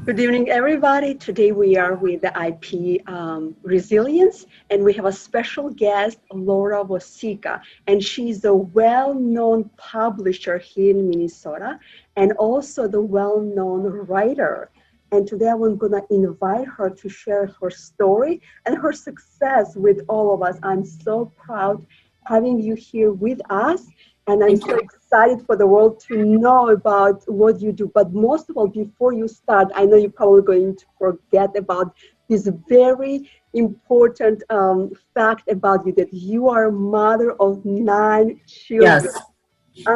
Good evening, everybody. Today we are with the IP Resilience, and we have a special guest, Laura Vosica, and she's a well-known publisher here in Minnesota, and also the well-known writer. And today I'm going to invite her to share her story and her success with all of us. I'm so proud having you here with us. And I'm so excited for the world to know about what you do. But most of all, before you start, I know you're probably going to forget about this very important fact about you, that you are a mother of 9 children. Yes.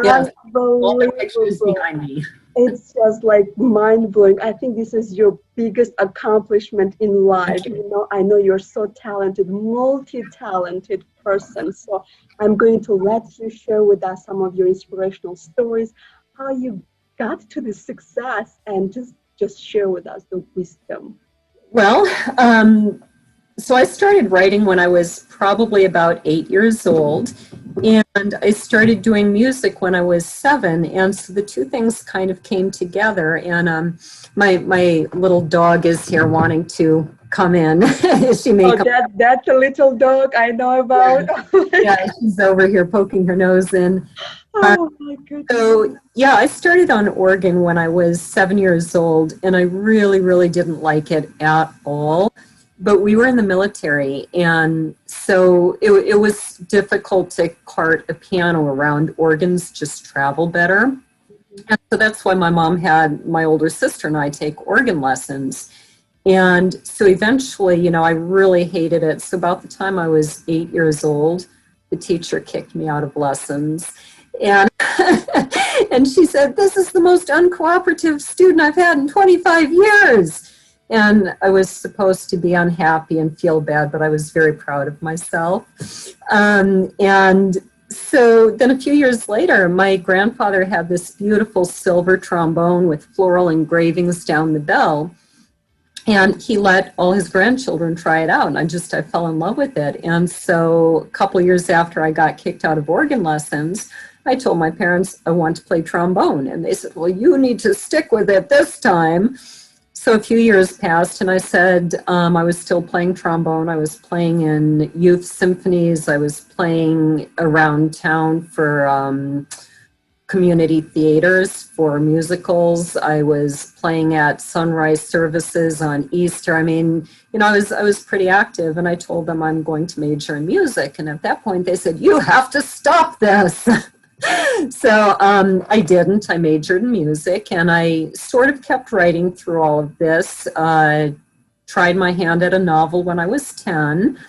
Yes. All the pictures behind me. It's just like mind-blowing. I think this is your biggest accomplishment in life. You know, I know you're so talented, multi-talented person. So I'm going to let you share with us some of your inspirational stories, how you got to this success, and just share with us the wisdom. Well, so I started writing when I was probably about 8 years old, and I started doing music when I was 7, and so the two things kind of came together. And my little dog is here wanting to come in. She may that's a little dog I know about. Yeah, she's over here poking her nose in. Oh my goodness. So yeah, I started on organ when I was 7 years old, and I really didn't like it at all. But we were in the military, and so it was difficult to cart a piano around. Organs just travel better. And so that's why my mom had my older sister and I take organ lessons. And so eventually, you know, I really hated it. So about the time I was 8 years old, the teacher kicked me out of lessons. And and she said, "This is the most uncooperative student I've had in 25 years." And I was supposed to be unhappy and feel bad, but I was very proud of myself. And so then a few years later, my grandfather had this beautiful silver trombone with floral engravings down the bell. And he let all his grandchildren try it out. And I fell in love with it. And so a couple of years after I got kicked out of organ lessons, I told my parents I want to play trombone. And they said, "Well, you need to stick with it this time." So a few years passed, and I said I was still playing trombone. I was playing in youth symphonies. I was playing around town for community theaters, for musicals. I was playing at sunrise services on Easter. I mean, you know, I was pretty active, and I told them I'm going to major in music. And at that point, they said, "You have to stop this." So I didn't. I majored in music, and I sort of kept writing through all of this. Tried my hand at a novel when I was 10,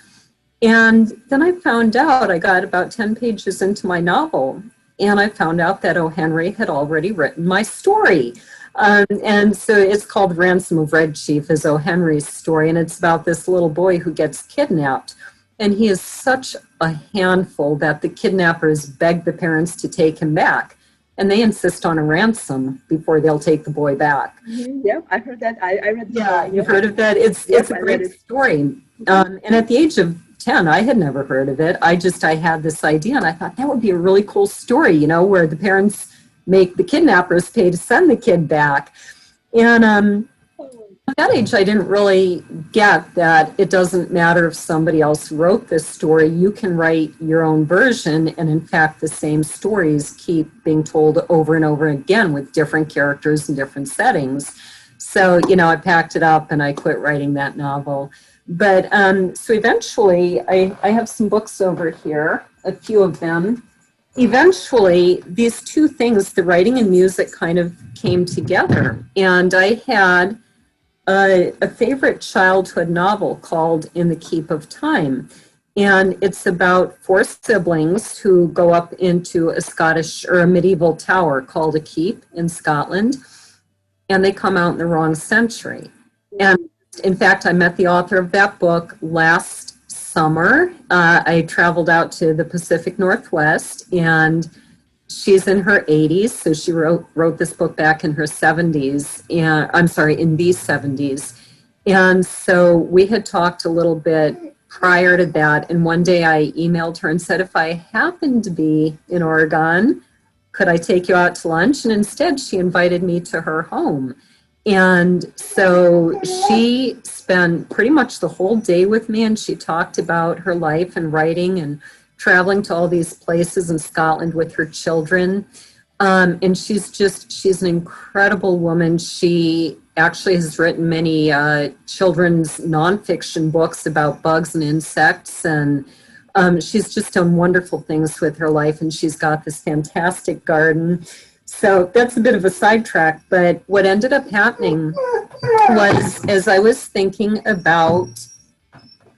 and then I found out, I got about 10 pages into my novel, and I found out that O. Henry had already written my story. And so it's called Ransom of Red Chief, is O. Henry's story, and it's about this little boy who gets kidnapped. And he is such a handful that the kidnappers beg the parents to take him back. And they insist on a ransom before they'll take the boy back. Mm-hmm. Yeah, I heard that. I read that. Yeah, you've heard of that? It's a great story. And at the age of 10, I had never heard of it. I had this idea, and I thought that would be a really cool story, you know, where the parents make the kidnappers pay to send the kid back. And at that age, I didn't really get that it doesn't matter if somebody else wrote this story. You can write your own version, and in fact, the same stories keep being told over and over again with different characters and different settings. So, you know, I packed it up and I quit writing that novel. But so eventually, I have some books over here, a few of them. Eventually, these two things, the writing and music, kind of came together. And I had a favorite childhood novel called In the Keep of Time. And it's about 4 siblings who go up into a Scottish or a medieval tower called a keep in Scotland. And they come out in the wrong century. And in fact, I met the author of that book last summer. I traveled out to the Pacific Northwest, and she's in her 80s, so she wrote this book back in her 70s, and I'm sorry, in these 70s. And so we had talked a little bit prior to that, and one day I emailed her and said, if I happened to be in Oregon, could I take you out to lunch? And instead she invited me to her home. And so she spent pretty much the whole day with me, and she talked about her life and writing and traveling to all these places in Scotland with her children. And she's an incredible woman. She actually has written many children's nonfiction books about bugs and insects. And she's just done wonderful things with her life. And she's got this fantastic garden. So that's a bit of a sidetrack. But what ended up happening was, as I was thinking about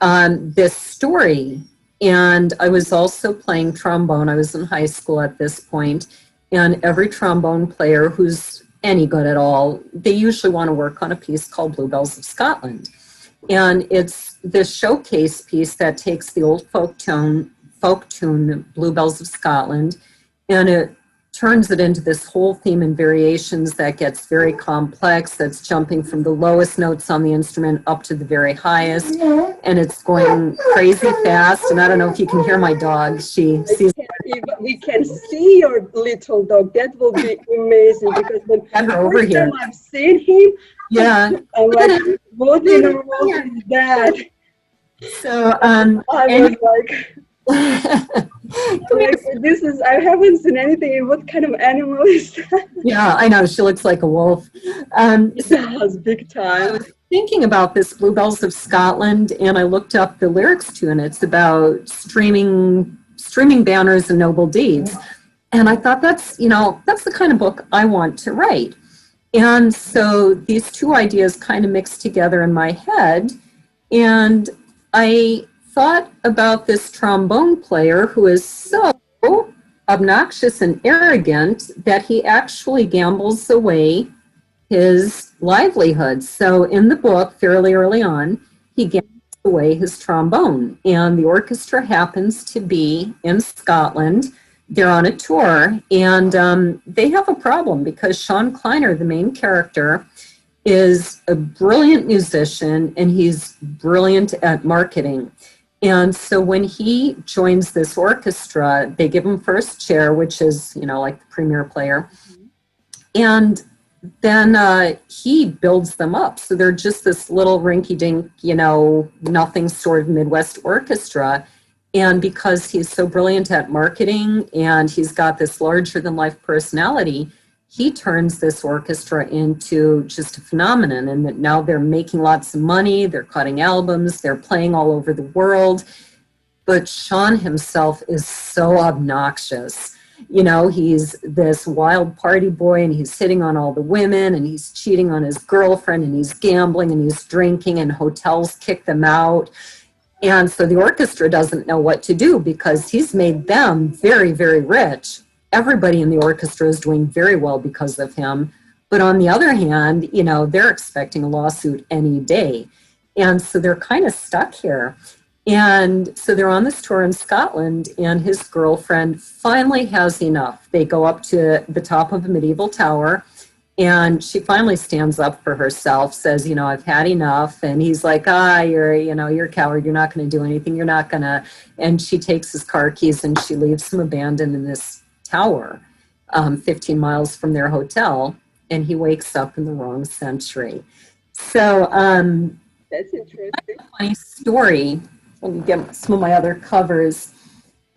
this story, and I was also playing trombone. I was in high school at this point. And every trombone player who's any good at all, they usually want to work on a piece called Bluebells of Scotland. And it's this showcase piece that takes the old folk tune, Bluebells of Scotland, and it turns it into this whole theme and variations that gets very complex, that's jumping from the lowest notes on the instrument up to the very highest, and it's going crazy fast. And I don't know if you can hear my dog. She sees. If we can see your little dog, that will be amazing, because when Get her over here. time I've seen him, Yeah. I'm like, what in the world is that? So I was like, I haven't seen anything. What kind of animal is that? Yeah, I know. She looks like a wolf. It does, big I time. was thinking about this Bluebells of Scotland, and I looked up the lyrics to it, and it's about streaming banners and noble deeds. And I thought that's the kind of book I want to write. And so these two ideas kind of mixed together in my head. And I thought about this trombone player who is so obnoxious and arrogant that he actually gambles away his livelihood. So in the book, fairly early on, he gambles away his trombone. And the orchestra happens to be in Scotland. They're on a tour, and they have a problem because Sean Kleiner, the main character, is a brilliant musician, and he's brilliant at marketing. And so when he joins this orchestra, they give him first chair, which is, like the premier player. And then he builds them up. So they're just this little rinky-dink, nothing sort of Midwest orchestra. And because he's so brilliant at marketing and he's got this larger-than-life personality, he turns this orchestra into just a phenomenon. And that now they're making lots of money, they're cutting albums, they're playing all over the world. But Sean himself is so obnoxious. He's this wild party boy, and he's hitting on all the women, and he's cheating on his girlfriend, and he's gambling, and he's drinking, and hotels kick them out. And so the orchestra doesn't know what to do because he's made them very, very rich. Everybody in the orchestra is doing very well because of him. But on the other hand, they're expecting a lawsuit any day. And so they're kind of stuck here. And so they're on this tour in Scotland, and his girlfriend finally has enough. They go up to the top of a medieval tower, and she finally stands up for herself, says, I've had enough. And he's like, you're a coward. You're not going to do anything. You're not going to. And she takes his car keys and she leaves him abandoned in this tower, 15 miles from their hotel. And he wakes up in the wrong century. So That's interesting. A funny story. Let me get some of my other covers.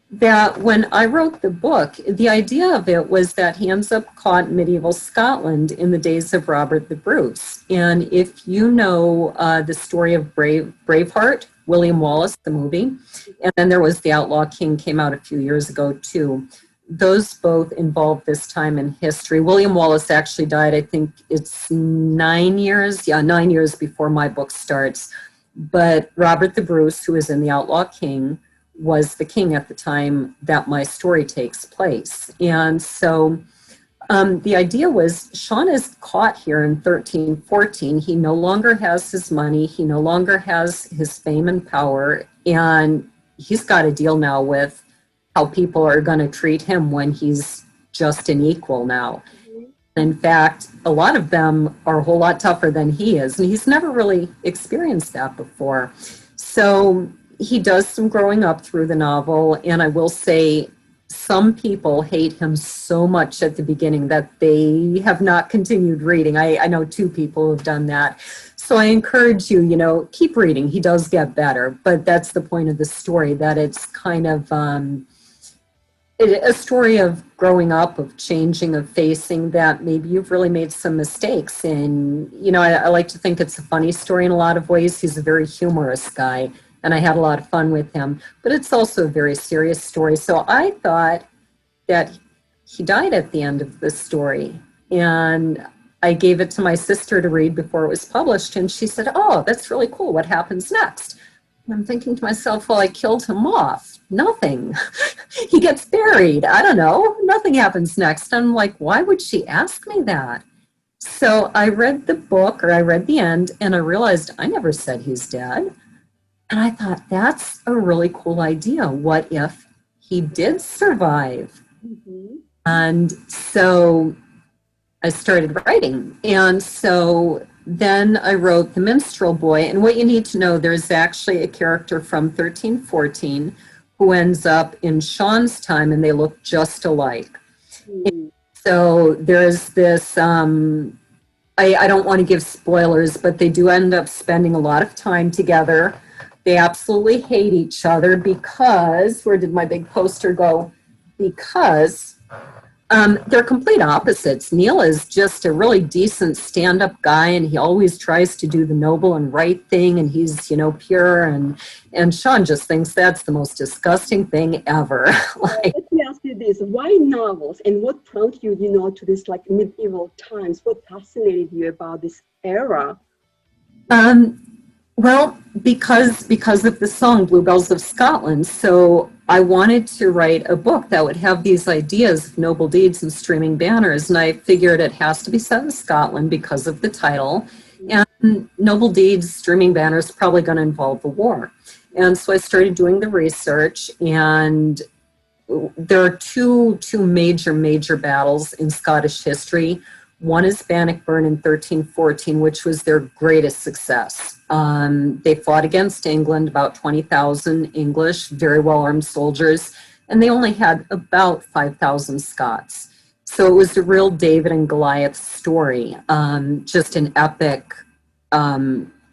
That when I wrote the book, the idea of it was that he ends up caught in medieval Scotland in the days of Robert the Bruce. And if you know the story of Braveheart, William Wallace, the movie, and then there was The Outlaw King, came out a few years ago too. Those both involve this time in history. William Wallace actually died, I think it's 9 years before my book starts. But Robert the Bruce, who is in The Outlaw King, was the king at the time that my story takes place. And so the idea was Sean is caught here in 1314. He no longer has his money. He no longer has his fame and power. And he's got to deal now with how people are going to treat him when he's just an equal now. In fact, a lot of them are a whole lot tougher than he is. And he's never really experienced that before. So he does some growing up through the novel, and I will say some people hate him so much at the beginning that they have not continued reading. I know two people who have done that. So I encourage you, keep reading. He does get better, but that's the point of the story, that it's kind of a story of growing up, of changing, of facing that maybe you've really made some mistakes. And, I like to think it's a funny story in a lot of ways. He's a very humorous guy, and I had a lot of fun with him. But it's also a very serious story. So I thought that he died at the end of the story. And I gave it to my sister to read before it was published. And she said, "Oh, that's really cool. What happens next?" And I'm thinking to myself, well, I killed him off. Nothing. He gets buried. I don't know. Nothing happens next. I'm like, why would she ask me that? So I read the book, or I read the end, and I realized I never said he's dead. And I thought, that's a really cool idea. What if he did survive? Mm-hmm. And so I started writing. And so then I wrote The Minstrel Boy. And what you need to know, there's actually a character from 1314 who ends up in Sean's time, and they look just alike. Mm. So there's this, I don't want to give spoilers, but they do end up spending a lot of time together. They absolutely hate each other because, where did my big poster go? Because they're complete opposites. Neil is just a really decent stand-up guy, and he always tries to do the noble and right thing, and he's, pure, and Sean just thinks that's the most disgusting thing ever. Let me ask you this. Why novels, and what prompted you, to this medieval times? What fascinated you about this era? Well, because of the song Bluebells of Scotland. So I wanted to write a book that would have these ideas of noble deeds and streaming banners. And I figured it has to be set in Scotland because of the title. And noble deeds, streaming banners, probably going to involve a war. And so I started doing the research, and there are two major battles in Scottish history. One is Bannockburn in 1314, which was their greatest success. They fought against England, about 20,000 English, very well-armed soldiers, and they only had about 5,000 Scots. So it was a real David and Goliath story, just an epic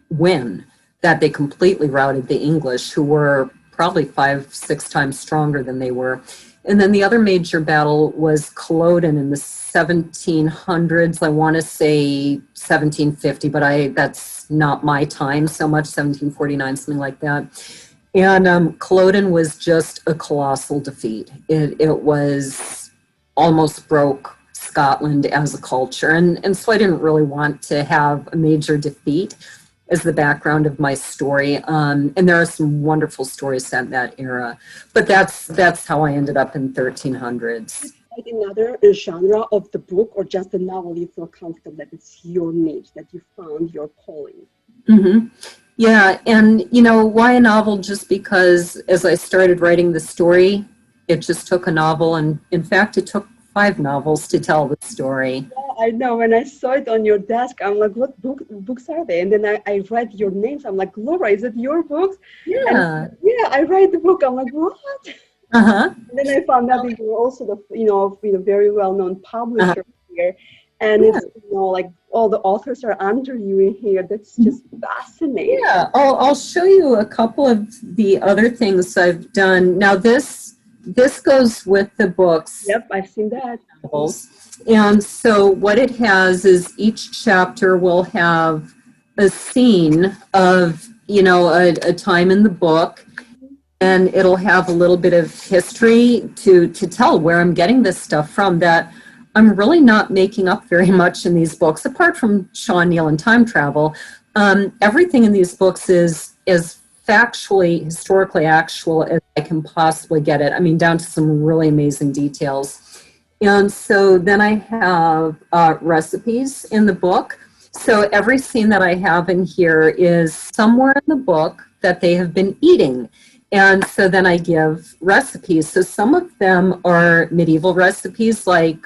win that they completely routed the English, who were probably 5-6 times stronger than they were. And then the other major battle was Culloden in the 1700s. I want to say 1750, but that's not my time so much, 1749, something like that. And Culloden was just a colossal defeat. It was almost broke Scotland as a culture. And so I didn't really want to have a major defeat as the background of my story. And there are some wonderful stories set in that era. But that's how I ended up in 1300s. Like another genre of the book, or just a novel you feel comfortable that it's your niche, that you found your calling? Mm-hmm. Yeah, and why a novel? Just because as I started writing the story, it just took a novel, and in fact it took 5 novels to tell the story. Yeah, I know. When I saw it on your desk, I'm like, what books are they? And then I read your names. I'm like, Laura, is it your books? Yeah. And, yeah, I read the book. I'm like, what? Uh-huh. And then I found out that you're also the very well-known publisher here. And it's, like all the authors are under you in here. That's just fascinating. Yeah, I'll show you a couple of the other things I've done. Now this goes with the books. Yep, I've seen that. And so what it has is each chapter will have a scene of, a time in the book, and it'll have a little bit of history to tell where I'm getting this stuff from, that I'm really not making up very much in these books, apart from Sean, Neil, and time travel. Everything in these books is as factually, historically actual as I can possibly get it. I mean, down to some really amazing details. And so then I have recipes in the book. So every scene that I have in here is somewhere in the book that they have been eating. And so then I give recipes. So some of them are medieval recipes, like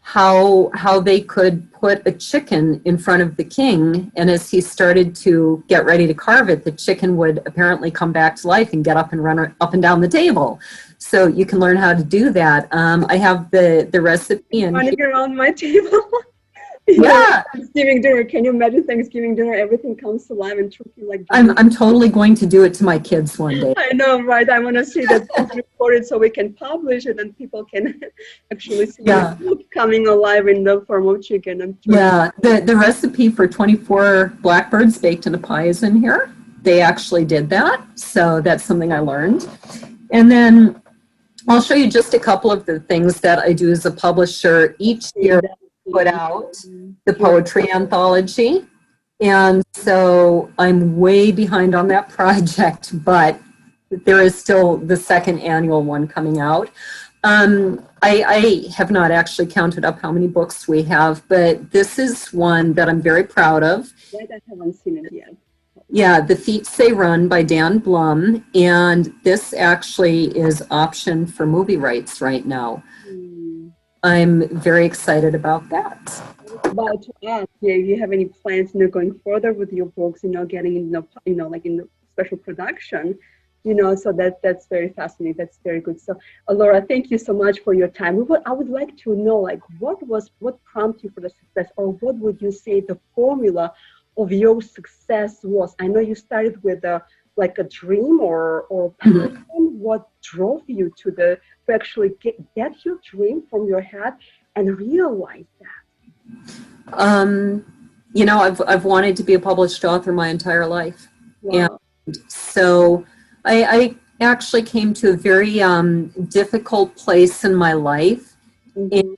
how they could put a chicken in front of the king, and as he started to get ready to carve it, the chicken would apparently come back to life and get up and run up and down the table. So you can learn how to do that. I have the recipe in Running around my table. Yeah. Thanksgiving dinner. Can you imagine Thanksgiving dinner? Everything comes to life and turkey like. I'm totally going to do it to my kids one day. I know, right? I want to see that recorded so we can publish it and people can actually see Yeah. it coming alive in the form of chicken and turkey. Yeah. The recipe for 24 blackbirds baked in a pie is in here. They actually did that. So that's something I learned. And then I'll show you just a couple of the things that I do as a publisher. Each year I put out the poetry anthology. And so I'm way behind on that project, but there is still the second annual one coming out. I have not actually counted up how many books we have, but this is one that I'm very proud of. Right, I haven't seen it yet. Yeah, The Feet Say Run by Dan Blum, and this actually is optioned for movie rights right now. I'm very excited about that. About to ask, you have any plans, going further with your books, getting in, like in special production, so that's very fascinating. That's very good. So, Laura, thank you so much for your time. I would like to know, like, what prompted you for the success, or what would you say the formula of your success was? I know you started with a dream or passion. What drove you to actually get your dream from your head and realize that? I've wanted to be a published author my entire life. Wow. And so I actually came to a very difficult place in my life. And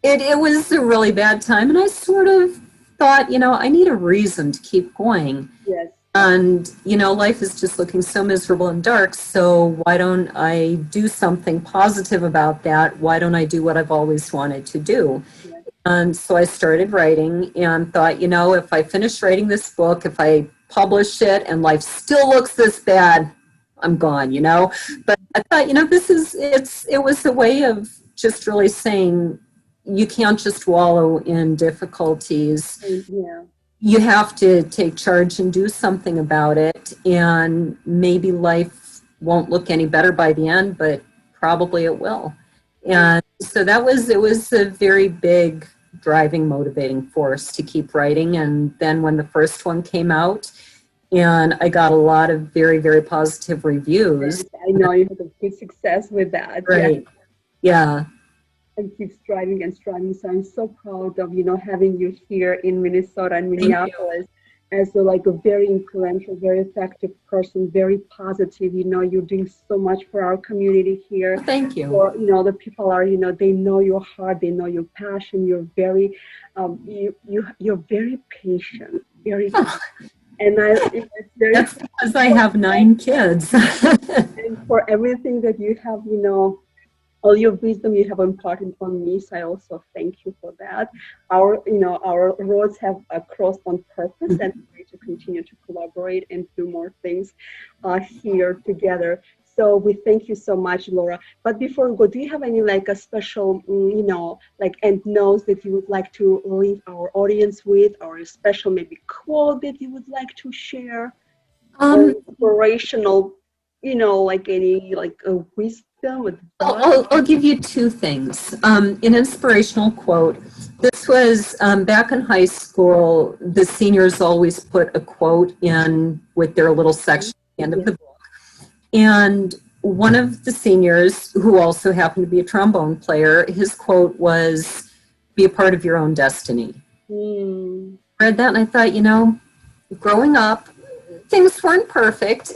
it was a really bad time. And I sort of thought, I need a reason to keep going. Yes. And, life is just looking so miserable and dark. So why don't I do something positive about that? Why don't I do what I've always wanted to do? Yes. And so I started writing and thought, if I finish writing this book, if I publish it and life still looks this bad, I'm gone, But I thought, it was a way of just really saying, you can't just wallow in difficulties. Yeah. You have to take charge and do something about it. And maybe life won't look any better by the end, but probably it will. And so it was a very big driving, motivating force to keep writing. And then when the first one came out, and I got a lot of very, very positive reviews. I know you had a good success with that. Right. Yeah. And keep striving and striving. So I'm so proud of, having you here in Minnesota and Minneapolis as a very influential, very effective person, very positive. You're doing so much for our community here. Thank you. For, the people are, they know your heart, they know your passion. You're very, you're very patient, very and that's because I have 9 kids. And for everything that you have, all your wisdom you have imparted on me. So I also thank you for that. Our roads have crossed on purpose, and we're going to continue to collaborate and do more things here together. So we thank you so much, Laura. But before we go, do you have any a special, end notes that you would like to leave our audience with, or a special maybe quote that you would like to share, or inspirational, any a wisdom? I'll give you 2 things. An inspirational quote. This was back in high school. The seniors always put a quote in with their little section at the end of the book. And one of the seniors, who also happened to be a trombone player, his quote was, "Be a part of your own destiny." I read that and I thought, growing up, things weren't perfect.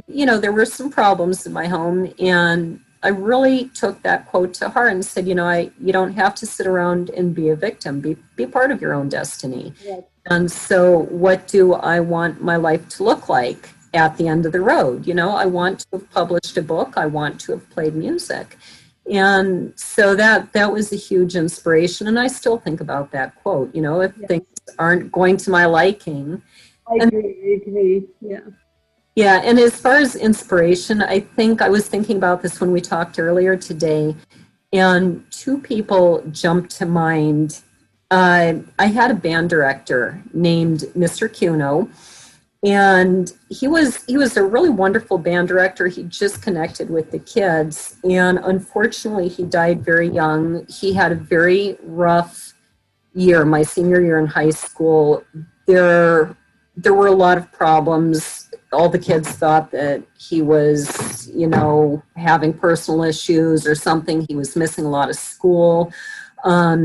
There were some problems in my home, and I really took that quote to heart and said, you don't have to sit around and be a victim. Be part of your own destiny. Yes. And so what do I want my life to look like at the end of the road? I want to have published a book. I want to have played music. And so that was a huge inspiration. And I still think about that quote, if things aren't going to my liking. I agree. Yeah. Yeah, and as far as inspiration, I think I was thinking about this when we talked earlier today, and 2 people jumped to mind. I had a band director named Mr. Cuno, And he was a really wonderful band director. He just connected with the kids, and unfortunately he died very young. He had a very rough year, my senior year in high school. There were a lot of problems. All the kids thought that he was, having personal issues or something. He was missing a lot of school.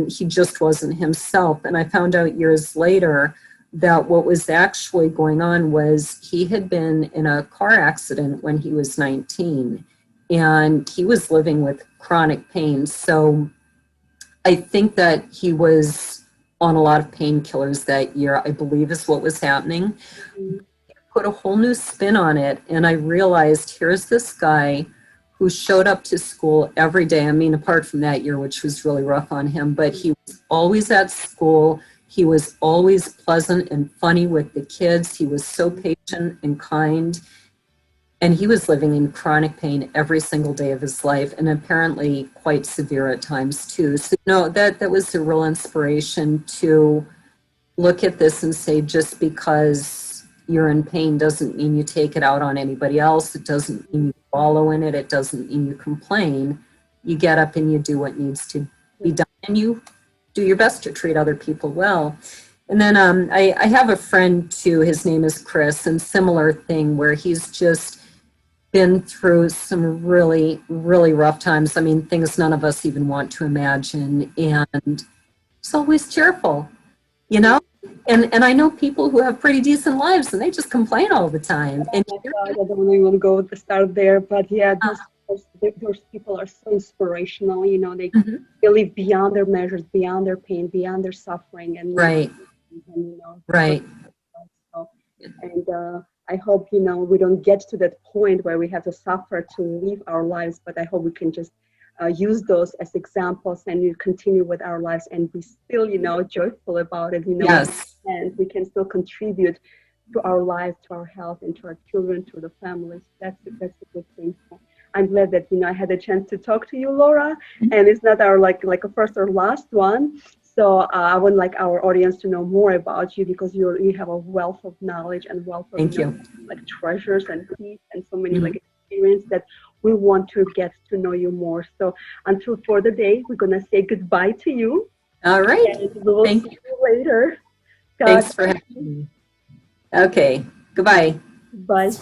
He just wasn't himself. And I found out years later that what was actually going on was he had been in a car accident when he was 19, and he was living with chronic pain. So I think that he was on a lot of painkillers that year, I believe is what was happening. Put a whole new spin on it, and I realized here's this guy who showed up to school every day. I mean, apart from that year, which was really rough on him, but he was always at school. He was always pleasant and funny with the kids. He was so patient and kind. And he was living in chronic pain every single day of his life, and apparently quite severe at times too. So, that was a real inspiration to look at this and say, just because you're in pain doesn't mean you take it out on anybody else. It doesn't mean you wallow in it. It doesn't mean you complain. You get up and you do what needs to be done, and you do your best to treat other people well. And then I have a friend too, his name is Chris, and similar thing where he's just been through some really, really rough times. I mean, things none of us even want to imagine. And he's always cheerful, And I know people who have pretty decent lives and they just complain all the time. And I don't really want to go to start there, but yeah, those people are so inspirational. They live beyond their measures, beyond their pain, beyond their suffering, and right. Right. And I hope we don't get to that point where we have to suffer to live our lives, but I hope we can just use those as examples and you continue with our lives and be still joyful about it. Yes. And we can still contribute to our life, to our health, and to our children, to the families. That's a good thing. So I'm glad that I had a chance to talk to you, Laura, and it's not our like a first or last one. So I would like our audience to know more about you, because you have a wealth of knowledge and wealth of treasures and peace and so many experience that we want to get to know you more. So until for the day, we're gonna say goodbye to you. All right. And we will see you later. Thanks for having me. Okay. Goodbye. Bye.